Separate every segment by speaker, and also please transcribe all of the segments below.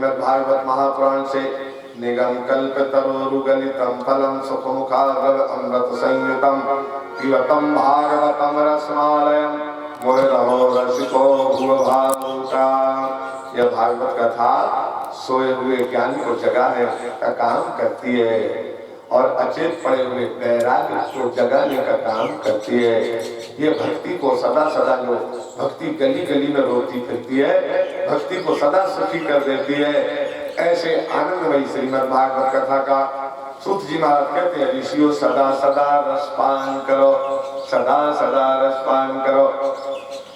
Speaker 1: भागवत महापुराण से निगम कल्प तरोरुगलितम फलम सुखमुखाग्र अमृत संयुतम पिबतम भागवतम रसमालयम मुनिरहो रसिको भुवभावुका। यह भागवत कथा सोए हुए ज्ञान को जगाने का काम करती है और अचेत पड़े हुए वैराग्य को जगाने का काम करती है। ये भक्ति को सदा सदा जो भक्ति गली गली में रोती फिरती है, भक्ति को सदा सुखी कर देती है। ऐसे आनंदमयी श्रीमद् भागवत कथा का सूत जी महाराज कहते हैं, ऋषियों सदा सदा रसपान करो, सदा सदा रसपान करो।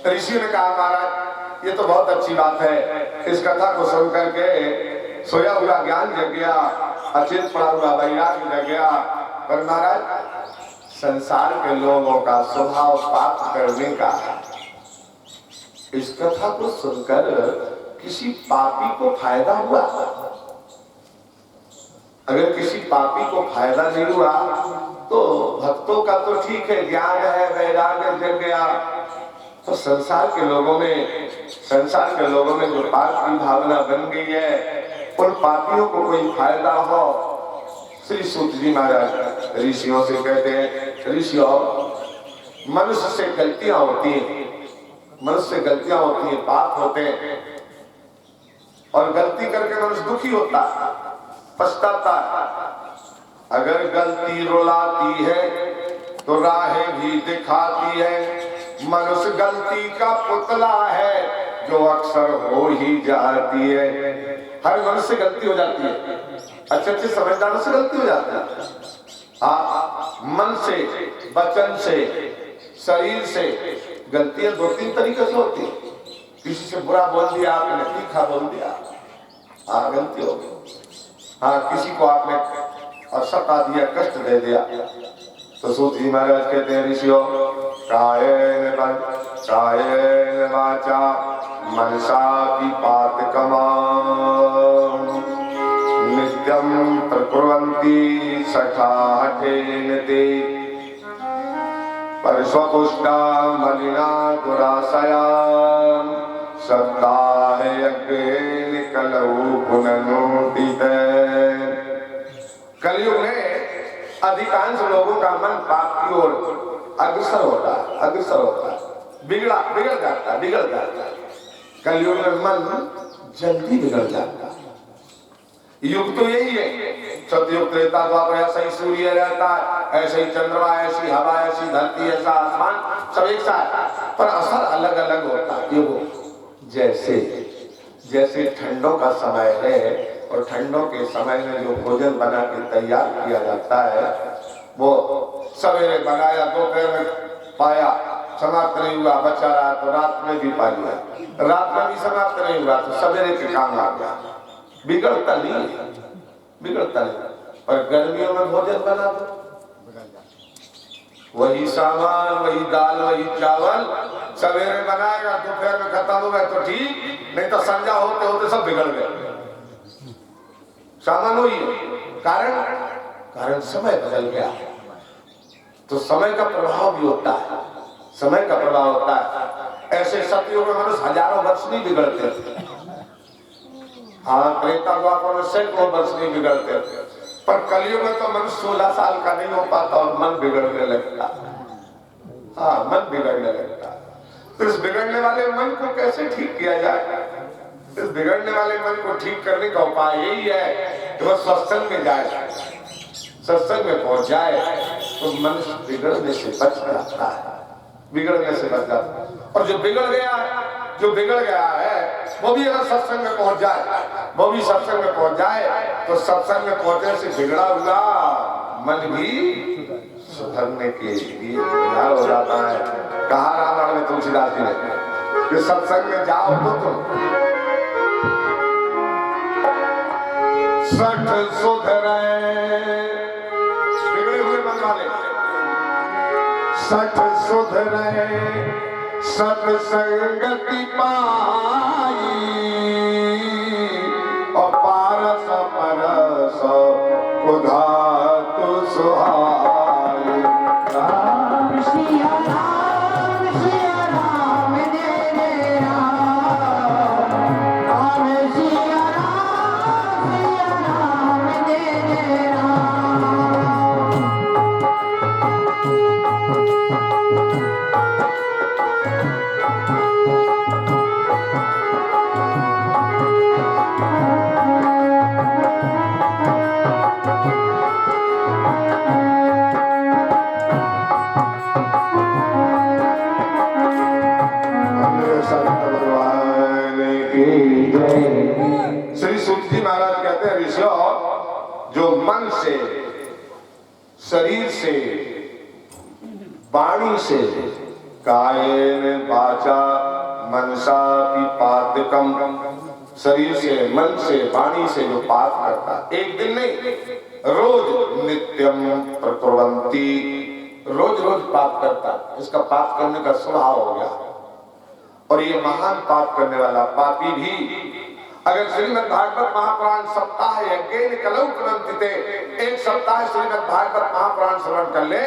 Speaker 1: ऋषि ने कहा महाराज ये तो बहुत अच्छी बात है, इस कथा को सुन करके सोया हुआ ज्ञान जग गया, अचेत पड़ा हुआ वैराग्य जग गया। पर महाराज संसार के लोगों का स्वभाव पाप करने का, इस कथा को सुनकर किसी पापी को फायदा हुआ? अगर किसी पापी को फायदा नहीं हुआ तो भक्तों का तो ठीक है, ज्ञान है, वैराग्य जग गया। तो संसार के लोगों में जो पाप की भावना बन गई है, उन पापियों को कोई फायदा हो? श्री सूत जी महाराज ऋषियों से कहते हैं, ऋषियों मनुष्य से गलतियां होती हैं, पाप होते हैं, और गलती करके मनुष्य दुखी होता है, पछताता है। अगर गलती रुलाती है तो राहें भी दिखाती है। मनुष्य गलती का पुतला है जो अक्सर हो ही जाती है। हर मनुष्य से गलती हो जाती है, अच्छे समझदारों से गलती हो जाती है। मन से, वचन से, शरीर से गलतियां दो तीन तरीके से होती है। किसी से बुरा बोल दिया आपने, तीखा बोल दिया, गलती हो गई। किसी को आपने सता दिया, कष्ट दे दिया। तो सूत जी महाराज कहते हैं, ऋषियों कायेन वाचा मनसा विपातकम् नित्यं प्रकुर्वन्ति सखाठेन ते परस्वपुष्टा मलिना दुराशया सप्ताहे यज्ञेन कलौ पुनर्नोदिते। कलयुग में अधिकांश लोगों का मन पाप की ओर अग्रसर होता है, बिगड़ जाता है। कलयुग में मन जल्दी बिगड़ जाता है। युग तो यही है, सतयुग त्रेता द्वापर ऐसा ही सूर्य रहता है, ऐसे ही चंद्रमा, ऐसी हवा, ऐसी धरती, ऐसा आसमान, सब एक साथ, पर असर अलग अलग होता है। युग जैसे ठंडों का समय है और ठंडों के समय में जो भोजन बना के तैयार किया जाता है, वो सवेरे बनाया, दोपहर में पाया, समाप्त नहीं हुआ, बचा रहा तो रात में भी पा लिया, रात में भी समाप्त नहीं हुआ तो सवेरे के काम आ गया। बिगड़ता नहीं। पर गर्मियों में भोजन बना दो, वही सामान, वही दाल, वही चावल सवेरे बनाएगा, दोपहर में खत्म हो गए तो ठीक, नहीं तो संध्या होते होते सब बिगड़ गए। सामान वही है, कारण समय बदल गया। तो समय का प्रभाव भी होता है, ऐसे सतयुग में मनुष्य हजारों वर्ष नहीं बिगड़ते थे। त्रेता द्वापर में सैकड़ों वर्ष नहीं बिगड़ते थे, पर कलयुग में तो मनुष्य 16 साल का नहीं हो पाता और मन बिगड़ने लगता। तो इस बिगड़ने वाले मन को कैसे ठीक किया जाए? इस बिगड़ने वाले मन को ठीक करने का उपाय यही है कि वह सत्संग में जाए, सत्संग में पहुंच जाए तो मनुष्य बिगड़ने से बच जाता है। और जो बिगड़ गया है वो भी अगर सत्संग में पहुंच जाए, तो सत्संग में पहुंचने से बिगड़ा हुआ मन भी सुधरने के लिए तैयार हो जाता है। कहा रामायण में तुलसीदास जी ने कि सत्संग में जाओ तो तुम 60 सुधरे, बिगड़े हुए मन वाले 60 सुधरे, सत्संगति पाई और पारस परस कुधातु सुहाई। राम सिया राम जय राम, राम सिया राम कहते हैं ऋषियों, जो मन से, शरीर से, वाणी से, कायेन वाचा मनसा पातकम, शरीर से, मन से, वाणी से जो पाप करता, एक दिन नहीं, रोज नित्यम प्रकुर्वन्ति, रोज रोज पाप करता, इसका पाप करने का स्वभाव हो गया। और ये महान पाप करने वाला पापी भी अगर श्रीमद् भागवत महापुराण सप्ताह यज्ञेन कलौ कृणन्ति, एक सप्ताह श्रीमद् भागवत महापुराण श्रवण कर ले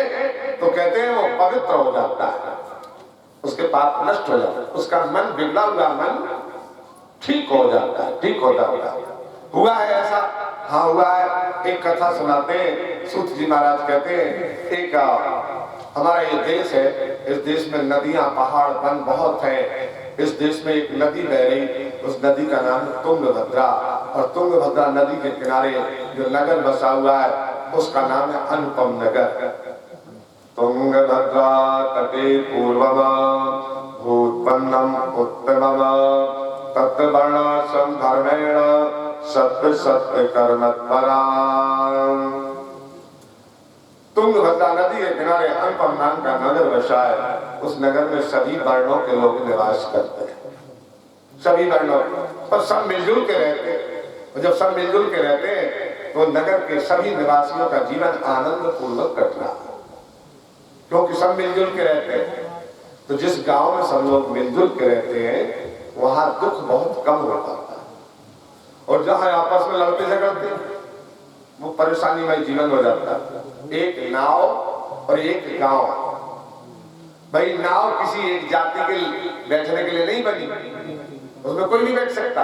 Speaker 1: तो कहते हैं वो पवित्र हो जाता है, उसके पाप नष्ट हो जाता है, उसका मन बिगड़ा हुआ मन ठीक हो जाता है, ठीक हो जाता है। हुआ है ऐसा? हाँ हुआ है। एक कथा सुनाते हैं, सूत जी महाराज कहते हैं, एक हमारा ये देश है, इस देश में नदियां, पहाड़, वन बहुत है। इस देश में एक नदी बह रही, उस नदी का नाम है तुंगभद्रा, और तुंगभद्रा नदी के किनारे जो नगर बसा हुआ है उसका नाम है अनुपम नगर। तुंगभद्रा तटे पूर्वम भूतपन्नम उत्तमम तत्वर्ण संधर्मेण सत्य सत्य कर्मत्परा। तुंगभद्रा नदी के किनारे अनुपम नाम का नगर बसा है। उस नगर में सभी वर्णों के लोग निवास करते हैं, सभी वर्णों, पर सब मिलजुल के रहते हैं। और जब सब मिलजुल के रहते हैं तो नगर के सभी निवासियों का जीवन आनंद पूर्वक कट रहा, क्योंकि सब मिलजुल के रहते हैं। तो जिस गांव में सब लोग मिलजुल के रहते हैं वहां दुख बहुत कम हो पाता है, और जहां आपस में लड़ते झगड़ते वो परेशानीमय जीवन हो जाता है। एक नाव और एक गांव, भाई नाव किसी एक जाति के बैठने के लिए नहीं बनी, उसमें कोई नहीं बैठ सकता।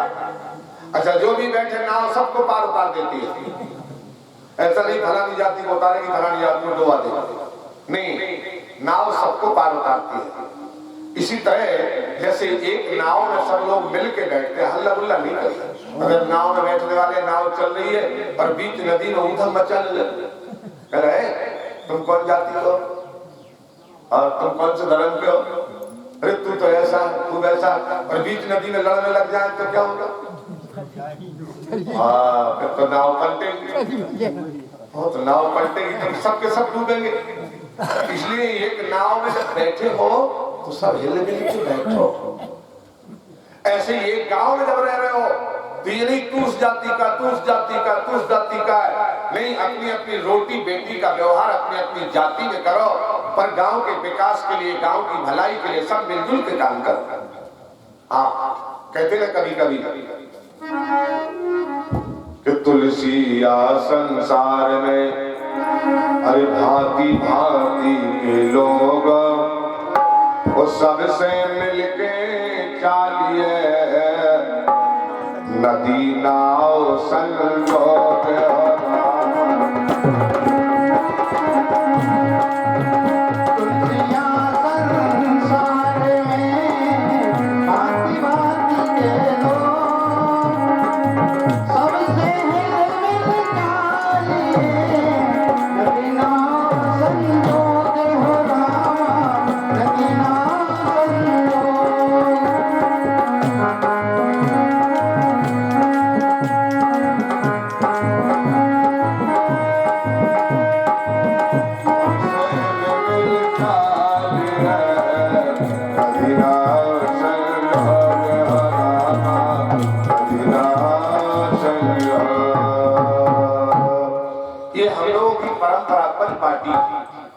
Speaker 1: अच्छा, जो भी बैठे नाव सबको पार उतार देती है। ऐसा नहीं फलानी जाति को उतारेगी, फलानी जाति को डुबा देगी, नहीं, नाव सबको पार उतारती है। इसी तरह जैसे एक नाव में सब लोग मिल के बैठते हैं, हल्ला गुल्ला नहीं करते। अगर नाव में बैठने वाले, नाव चल रही है और बीच नदी में उधम मचाने लगे, कह रहे तुम कौन जाति हो और तुम कौन से धर्म के हो, अरे तू तो ऐसा, तू वैसा, और बीच नदी में लड़ने लग जाए तो क्या होगा? हाँ, फिर तो नाव पलटेगी, तो नाव पलटेगी तो सबके सब डूबेंगे। इसलिए एक नाव में जब बैठे हो तो सब हिल मिल के बैठो। ऐसे एक गांव में जब रह रहे हो तो ये नहीं तू उस जाति का, तू उस जाति का, तू उस जाति का है, नहीं, अपनी अपनी रोटी बेटी का व्यवहार अपनी अपनी जाति में करो, पर गांव के विकास के लिए, गांव की भलाई के लिए सब मिलजुल के काम करो। हाँ, कहते हैं कभी कभी कि तुलसी या संसार में अरे भांति भांति के लोग, वो सबसे मिलके चालिए नदी नाव संजोग।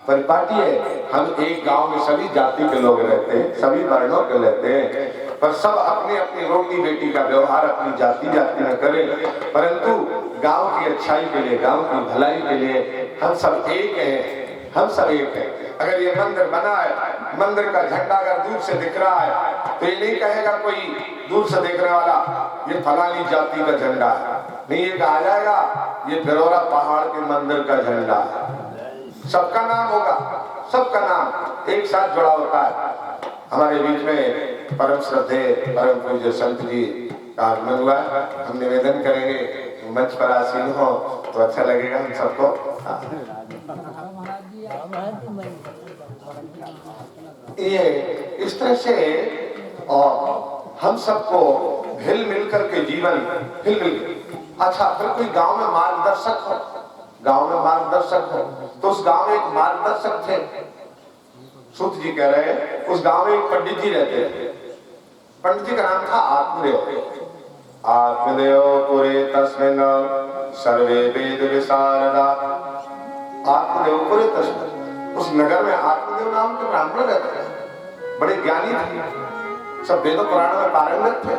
Speaker 1: परिपाटी है। हम एक गांव में सभी जाति के लोग रहते हैं, सभी वर्णों के रहते हैं, पर सब अपनी अपनी रोटी बेटी का व्यवहार अपनी जाति जाति में करें, परंतु गांव की अच्छाई के लिए, गांव की भलाई के लिए हम सब एक हैं, हम सब एक हैं। अगर ये मंदिर बना है, मंदिर का झंडा अगर दूर से दिख रहा है तो ये नहीं कहेगा कोई दूर से देखने वाला ये फलानी जाति का झंडा है, नहीं, ये कहा जाएगा ये फिरौरा पहाड़ के मंदिर का झंडा है। सबका नाम होगा, सबका नाम एक साथ जुड़ा होता है। हमारे बीच में परम श्रद्धे परम पूज्य संत जी का आगमन हुआ, हम निवेदन करेंगे मंच पर आसीन हो तो अच्छा लगेगा हम सबको। ये इस तरह से और हम सबको हिल मिल करके जीवन, हिल मिल अच्छा, फिर कोई गांव में मार्गदर्शक हो, गांव में मार्गदर्शक हो, तो उस गांव में एक मार्गदर्शक थे। सूत जी कह रहे हैं उस गांव में एक पंडित जी रहते थे। पंडित जी का नाम था आत्मदेव। आत्मदेव पुरे तस्मिन् सर्वे वेद विशारदा। आत्मदेव पुरे तस्मिन्, उस नगर में आत्मदेव नाम के ब्राह्मण रहते थे, बड़े ज्ञानी थे, सब वेदों पुराणों में पारंगत थे।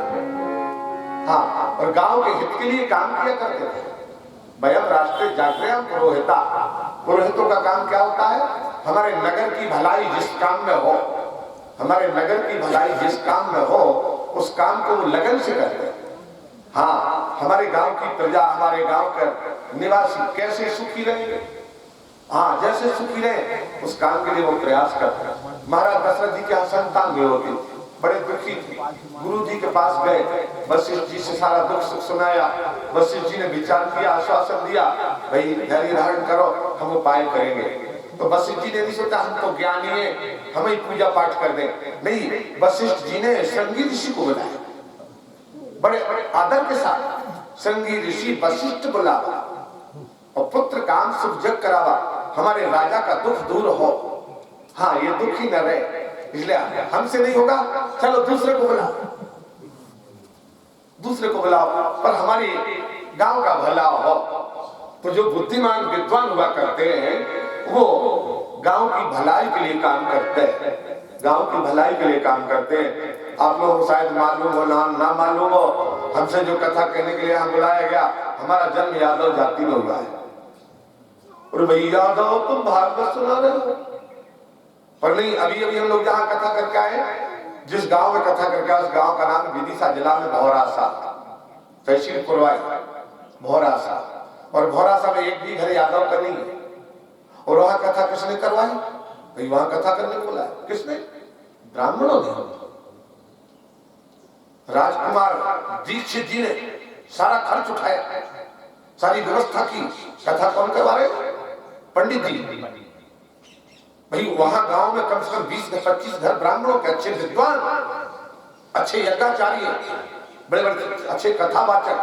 Speaker 1: हाँ, और गांव के हित के लिए काम किया करते थे। वयम राष्ट्रीय जागृया पुरोहिता। पुरोहितों का काम क्या होता है? हमारे नगर की भलाई जिस काम में हो, हमारे नगर की भलाई जिस काम में हो, उस काम को वो लगन से करते हैं। हाँ, हमारे गांव की प्रजा, हमारे गांव के निवासी कैसे सुखी रहेंगे, हाँ जैसे सुखी रहे, उस काम के लिए वो प्रयास करते हैं। महाराज दशरथ जी के यहाँ संतान भी होती, बड़े दुखी थे, गुरु जी के पास गए, वशिष्ठ जी से सारा दुख सुख सुनाया। वशिष्ठ जी ने विचार किया, आश्वासन दिया, भाई धैर्य धारण करो, हम उपाय करेंगे। तो वशिष्ठ जी ने नहीं सोचा हम तो ज्ञानी हैं, हम ही पूजा पाठ कर दें, नहीं, वशिष्ठ जी ने श्रृंगी ऋषि को बुलाया, बड़े आदर के साथ श्रृंगी ऋषि वशिष्ठ बुलावा और पुत्र काम सुख जग करावा, हमारे राजा का दुख दूर हो, हाँ ये दुख ही न रहे, इसलिए हमसे नहीं होगा, चलो दूसरे को बुलाओ, दूसरे को बुलाओ, पर हमारी गांव का भला हो। तो जो बुद्धिमान विद्वान हुआ करते हैं वो गांव की भलाई के लिए काम करते हैं, गांव की भलाई के लिए काम करते हैं। आप लोगों को शायद मालूम हो ना मालूम हो, हमसे जो कथा कहने के लिए यहाँ बुलाया गया, हमारा जन्म यादव जाति में हुआ है। और भाई यादव तुम भागवत सुना रहे हो, पर नहीं, अभी अभी हम लोग जहाँ कथा करके आए, जिस गांव में कथा करके आए, उस गांव का नाम विदिशा जिला में भौरासा, तहसील पुरवाई भौरासा, और भौरासा में एक भी घर यादव का नहीं है। और वहां कथा किसने करवाई? भाई वहां कथा करने को बुलाया, किसने? ब्राह्मणों ने। राजकुमार दीक्षित जी ने सारा खर्च उठाया, सारी व्यवस्था की, कथा कौन करवा रहे? पंडित जी। भाई वहां गांव में कम से कम 20 से 25 घर ब्राह्मणों के, अच्छे विद्वान, अच्छे यज्ञाचार्य, बड़े बड़े अच्छे कथावाचक,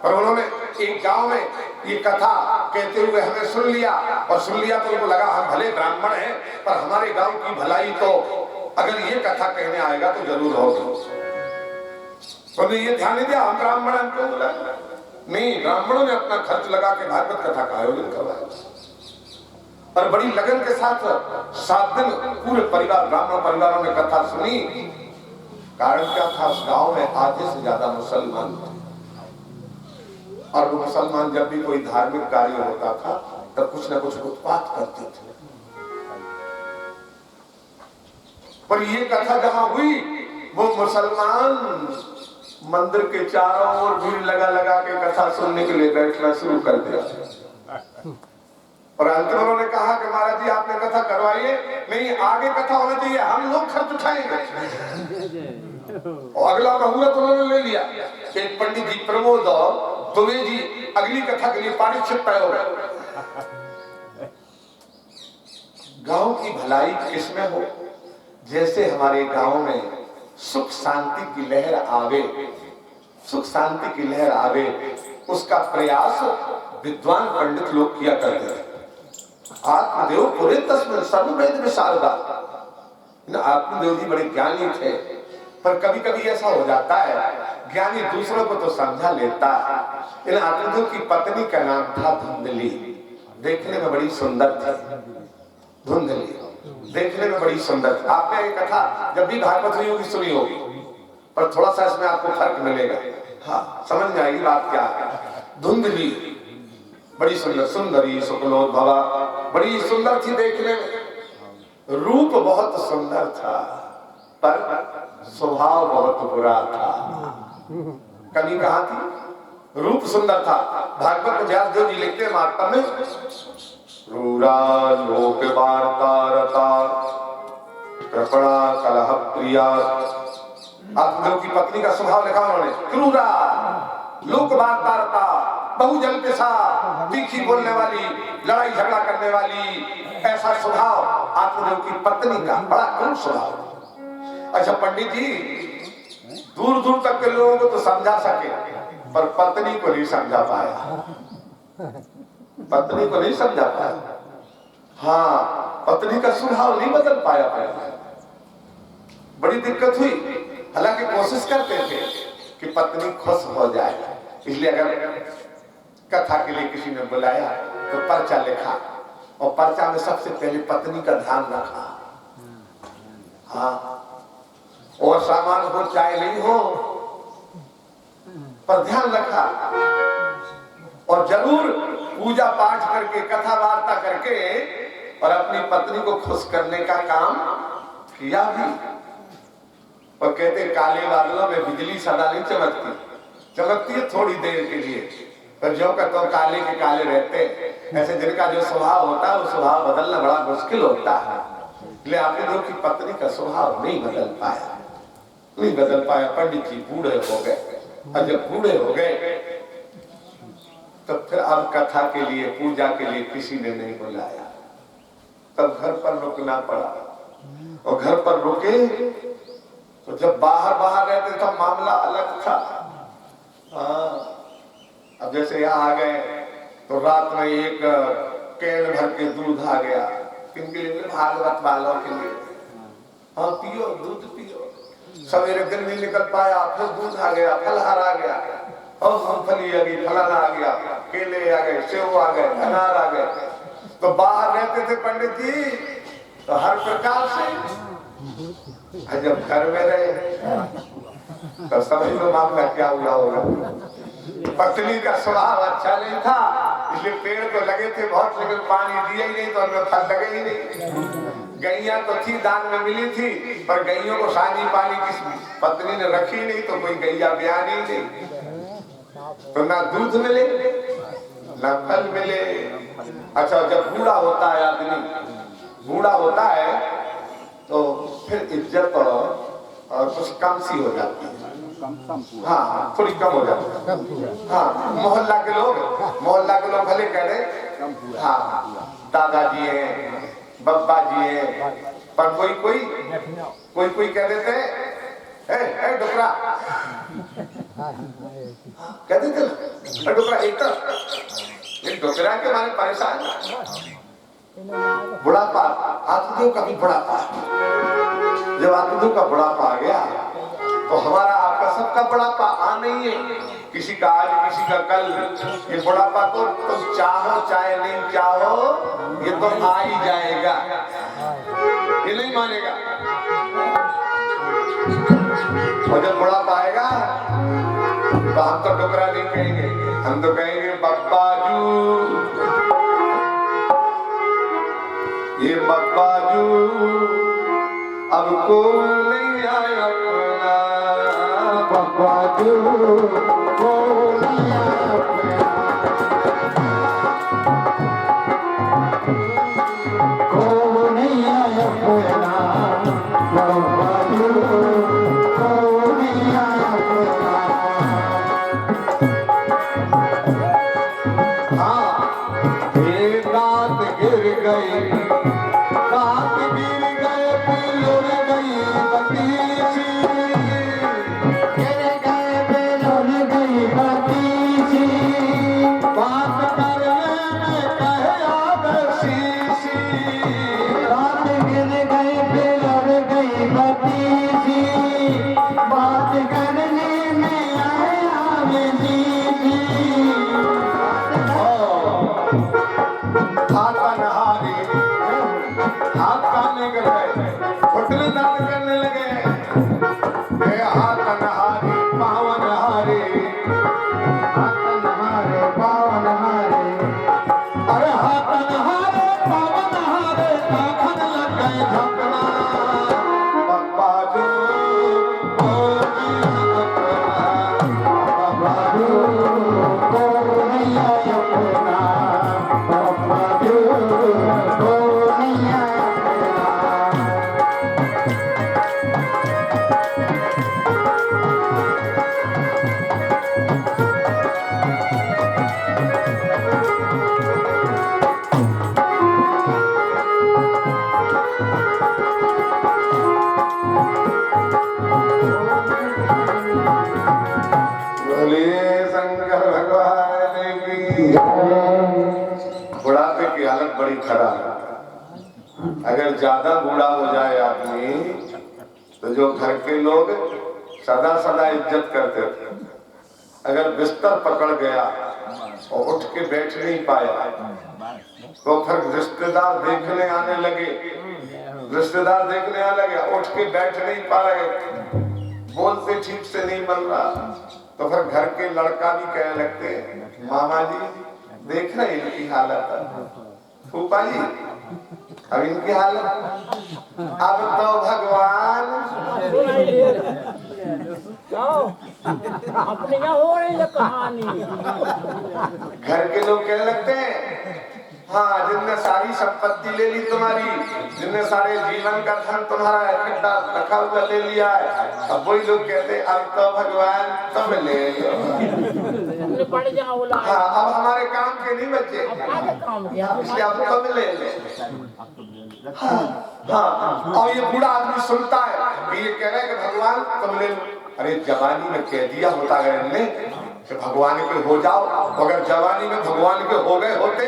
Speaker 1: पर उन्होंने एक गांव में ये कथा कहते हुए हमें सुन लिया, और सुन लिया तो उनको लगा हम भले ब्राह्मण हैं, पर हमारे गांव की भलाई तो अगर ये कथा कहने आएगा तो जरूर होगी। तो ये ध्यान नहीं दिया, हम ब्राह्मण हैं, क्यों बोला? नहीं, ब्राह्मणों ने अपना खर्च लगा के भागवत कथा का आयोजन करवाया, और बड़ी लगन के साथ 7 दिन पूरे परिवार, ब्राह्मण परिवारों ने कथा सुनी। कारण क्या था? उस गांव में आधे से ज्यादा मुसलमान थे, और वो मुसलमान जब भी कोई धार्मिक कार्य होता था तब कुछ न कुछ उत्पात करते थे। पर ये कथा जहां हुई, वो मुसलमान मंदिर के चारों ओर भीड़ लगा लगा के कथा सुनने के लिए बैठना शुरू कर दिया। और अंत में उन्होंने कहा कि महाराज जी आपने कथा करवाइए, नहीं आगे कथा होना चाहिए, हम लोग खर्च उठाएंगे। और अगला मुहूर्त उन्होंने ले लिया। एक पंडित जी प्रमोद दुबे जी अगली कथा के लिए पारिश्चित तय हो गए। गांव की भलाई किसमें हो? जैसे हमारे गांव में सुख शांति की लहर आवे, सुख शांति की लहर आवे, उसका प्रयास विद्वान पंडित लोग किया करते थे। आत्मदेव पुरे तस्मिन् सर्ववेद विशारदा। आत्मदेव जी बड़े ज्ञानी थे, पर कभी कभी ऐसा हो जाता है ज्ञानी दूसरों को तो समझा लेता है। इन आत्मदेव की पत्नी का नाम था धुंधली, देखने में बड़ी सुंदर थी। धुंधली देखने में बड़ी सुंदर थी। आपने ये कथा जब भी भागवत हुई होगी सुनी होगी, पर थोड़ा सा इसमें आपको फर्क मिलेगा, हाँ समझ में आएगी बात क्या है। धुंधली बड़ी सुंदर, सुंदरी शुक्लोद्भवा, बड़ी सुंदर थी देखने में, रूप बहुत सुंदर था, पर स्वभाव बहुत बुरा था। कभी कहा थी रूप सुंदर था, भागवत में व्यासदेव जी लिखते हैं महात्मा में, क्रूरा लोक वार्ता रता कृपणा कलह प्रिया। आत्मदेव की पत्नी का स्वभाव लिखा उन्होंने, क्रूरा लोक वार्ता रता, बहुजन के साथ तीखी बोलने वाली, लड़ाई झगड़ा करने वाली, ऐसा स्वभाव आत्मदेव की पत्नी का, बड़ा क्रूर स्वभाव। अच्छा पंडित जी दूर दूर तक के लोगों को तो समझा सके, पर पत्नी को नहीं समझा पाया, पत्नी को नहीं समझा पाया। हाँ, पत्नी का स्वभाव नहीं बदल पाया। बड़ी दिक्कत हुई। हालांकि कोशिश करते थे कि पत्नी खुश हो जाए, इसलिए अगर कथा के लिए किसी ने बुलाया तो पर्चा लिखा और पर्चा में सबसे पहले पत्नी का ध्यान रखा। हाँ, और सामान हो चाहे नहीं हो, पर ध्यान रखा। और जरूर पूजा पाठ करके, कथा वार्ता करके और अपनी पत्नी को खुश करने का काम किया भी। और कहते काले बादलों में बिजली सदा नहीं चमकती, चमकती है थोड़ी देर के लिए, पर जो का तो काले के काले रहते। ऐसे जिनका जो स्वभाव होता है वो स्वभाव बदलना बड़ा मुश्किल होता है। इसलिए आपने देखो कि पत्नी का स्वभाव नहीं बदल पाया, नहीं बदल पाया। पंडित जी बूढ़े हो गए, और जब बूढ़े हो गए तो फिर अब कथा के लिए, पूजा के लिए किसी ने नहीं बुलाया। तब घर पर रुकना पड़ा। और घर पर रुके तो जब बाहर बाहर रहते तब मामला अलग था। हाँ, अब जैसे यहाँ आ गए तो रात में एक कैन भर के दूध आ गया, किनके लिए? भागवत वालों के लिए। हाँ, पियो दूध पियो। सवेरे दिन नहीं निकल पाया, फिर दूध आ गया, फलहार आ गया, और मूंगफली आ गई, फलाना आ गया, केले आ गए, सेव आ गए, अनार आ गए। तो बाहर रहते थे पंडित जी तो हर प्रकार से। जब घर में रहे तो समझ लो मामला क्या हुआ होगा। पत्नी का स्वभाव अच्छा नहीं था, इसलिए पेड़ तो लगे थे बहुत, लेकिन पानी दिया ही नहीं तो उनमें फल लगे ही नहीं। गैया तो थी, दान में मिली थी, पर गैयों को सानी पानी किस पत्नी ने रखी नहीं, तो कोई गैया ब्याह नहीं, तो ना दूध मिले ना फल मिले। अच्छा, जब बूढ़ा होता है आदमी, बूढ़ा होता है तो फिर इज्जत और कुछ कम सी हो जाती है। हाँ, थोड़ी कम हो जाती है। हाँ, मोहल्ला के लोग भले कह रहे हाँ दादाजी हैं, बब्बा जी हैं, पर कोई कह देते हैं डुकरा, कह देते ना डुकरा। एक डुकरा के बारे में परेशान। बुढ़ापा, आत्मदेव का भी बुढ़ापा। जब आत्मदेव का बुढ़ापा आ गया तो हमारा आपका सबका बुढ़ापा आ नहीं है, किसी का आज किसी का कल। ये बुढ़ापा तो तुम चाहो चाहे नहीं चाहो ये तो आ ही जाएगा, ये नहीं मानेगा। और जब बुढ़ापा आएगा तो हम तो डुकरा नहीं कहेंगे, हम तो कहेंगे बब्बाजू, ये बब्बाजू अब कोई नहीं आया अपना, बब्बाजू कोई नहीं आया अपना, कोई नहीं आया अपना, बब्बाजू कोई नहीं आया अपना। हाँ, ये रात गिर गई, गई बुढ़ापे की हालत बड़ी खराब है। अगर ज्यादा बूढ़ा हो जाए आदमी तो जो घर के लोग सदा सदा इज्जत करते थे, अगर बिस्तर पकड़ गया और उठ के बैठ नहीं पाया तो फिर रिश्तेदार देखने आने लगे, रिश्तेदार देखने आने लगे, उठ के बैठ नहीं पा रहे, बोलते ठीक से नहीं बन रहा, तो फिर घर के लड़का भी कहने लगते मामा जी देख रहे इनकी हालत, फूफा जी अब इनकी हालत, अब तो भगवान
Speaker 2: अपने क्या हो रही है कहानी।
Speaker 1: घर के लोग कहने लगते हैं हाँ जिनने सारी संपत्ति ले ली तुम्हारी, जिनने सारे जीवन का धन तुम्हारा इकट्ठा रखा हुआ ले लिया है, अब वही लोग कहते हैं अब तो भगवान तुम ले लो,
Speaker 2: पड़ जाओ।
Speaker 1: हाँ अब हमारे काम के नहीं बच्चे, इसलिए अब तुम ले लो। हाँ और ये बूढ़ा आदमी सुनता है कि ये कह रहे हैं कि भगवान तुम ले लो। अरे जवानी में कह दिया होता अगर इनने कि भगवान के हो जाओ, अगर जवानी में भगवान के हो गए होते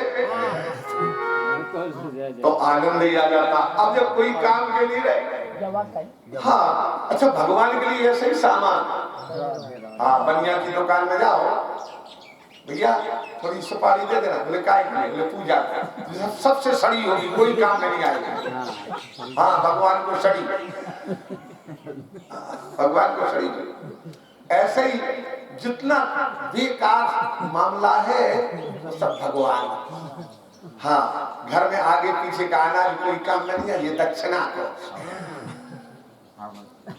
Speaker 1: तो आनंद ही आ जाता। अब जब कोई काम के नहीं रहे, हाँ अच्छा भगवान के लिए ऐसे ही सामान, हाँ बनिया की दुकान में जाओ, भैया थोड़ी सुपारी दे देना, बोले काय के लिए, बोले पूजा का, सबसे सड़ी होगी कोई काम में नहीं आएगी। हाँ भगवान को सड़ी, भगवान को सड़ी। ऐसे ही जितना बेकार मामला है वो सब भगवान। हाँ घर में आगे पीछे का अनाज कोई काम में नहीं है, ये दक्षिणा को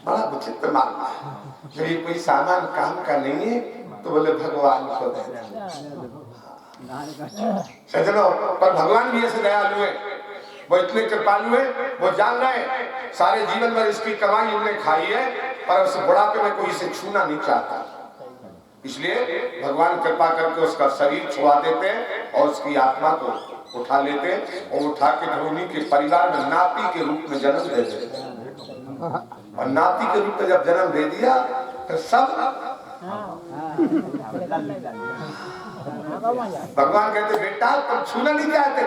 Speaker 1: बड़ा विचित्र मामला है। जब ये कोई सामान काम का नहीं है तो बोले भगवान को दे। सजनों पर भगवान भी ऐसे दयालु है, वो इतने कृपालु है, वो जान रहे हैं सारे जीवन भर इसकी कमाई हमने खाई है पर उस बुढ़ापे में कोई इसे छूना नहीं चाहता, इसलिए भगवान कृपा करके उसका शरीर छुआ देते हैं और उसकी आत्मा को उठा लेते हैं और उठा के धोनी के परिवार में नाती के रूप में जन्म दे देते हैं। और नाती के रूप में जब जन्म दे दिया फिर सब भगवान कहते बेटा तुम छूना नहीं चाहते थे,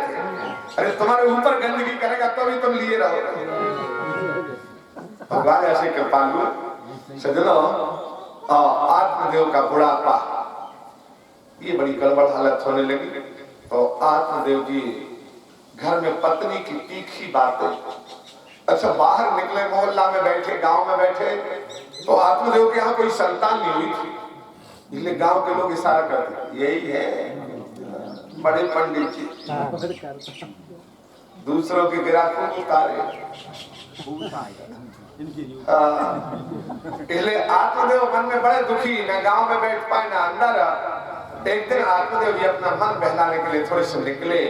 Speaker 1: अरे तुम्हारे ऊपर गंदगी करेगा तो भी तुम लिए रहो। भगवान ऐसे कृपालु। सजनों आत्मदेव का बुढ़ापा ये बड़ी गड़बड़ हालत होने लगी तो आत्मदेव जी घर में पत्नी की तीखी बातें, अच्छा बाहर निकले मोहल्ला में बैठे गांव में बैठे तो आत्मदेव के यहाँ कोई संतान नहीं हुई थी, इसलिए गांव के लोग इशारा करते यही है बड़े पंडित जी, दूसरों के गिराकों को उतारे। इसलिए आत्मदेव मन में बड़े दुखी, न गांव में बैठ पाए न अंदर। एक दिन आत्मदेव जी अपना मन बहलाने के लिए थोड़े से निकले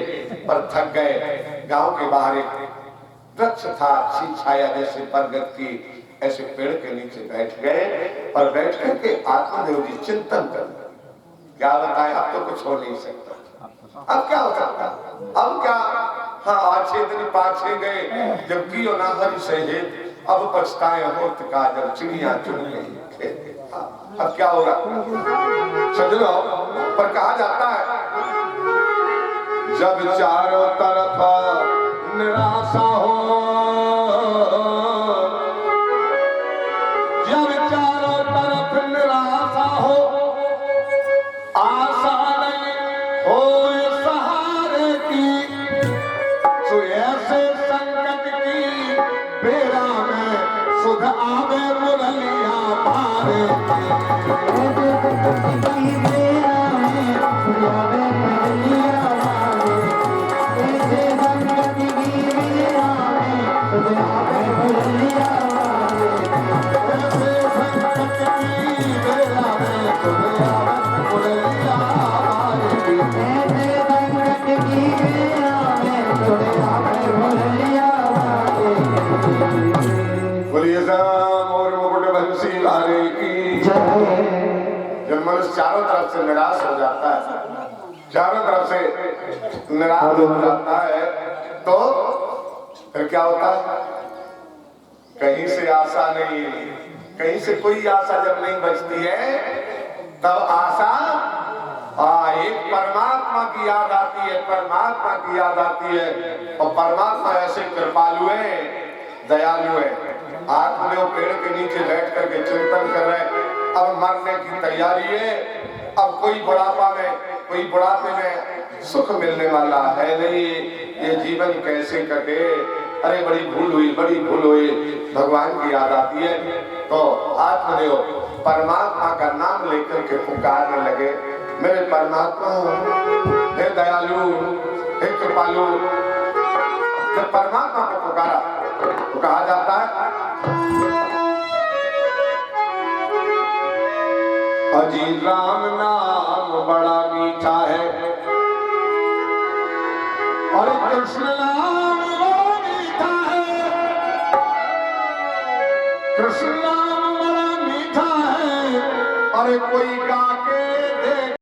Speaker 1: पर थक गए। गांव के बाहर एक वृक्ष था, अच्छी छाया जैसे बरगद की, ऐसे पेड़ के नीचे बैठ गए और बैठ करके आत्मदेव जी चिंतन कर क्या बताए अब तो कुछ हो नहीं सकता, अब क्या हो सकता, अब क्या, हाँ 8 दिन पाछे गए जबकि ना हरि सहे, अब पछताए होत का जब चिड़िया चुन गई, अब क्या होगा। सजनों पर कहा जाता है जब चारों तरफ निराशा हो, जब चारों तरफ निराशा हो, आशा नहीं हो सहारे की, तो ऐसे संकट की बेड़ा में सुध आवे मुरलिया भारे जब मनुष्य चारों तरफ से निराश हो जाता है, चारों तरफ से निराश हो जाता है तो फिर क्या होता है, कहीं से आशा नहीं, कहीं से कोई आशा जब नहीं बचती है तब आशा एक परमात्मा की याद आती है, परमात्मा की याद आती है। और परमात्मा ऐसे कृपालु है, दयालु है। आत्मदेव पेड़ के नीचे बैठ करके चिंतन कर रहे, अब मरने की तैयारी है। अब कोई बुढ़ापे में सुख मिलने वाला है नहीं, ये जीवन कैसे कटे। अरे बड़ी भूल हुई। भगवान की याद आती है तो आत्मदेव परमात्मा का नाम लेकर के पुकारने लगे, मेरे परमात्मा, हे दयालु, हे कृपालु। जब परमात्मा को पुकारा तो कहा जाता है, अजी राम नाम बड़ा मीठा है, और कृष्ण नाम बड़ा मीठा है, कृष्ण नाम बड़ा मीठा है। अरे कोई गा के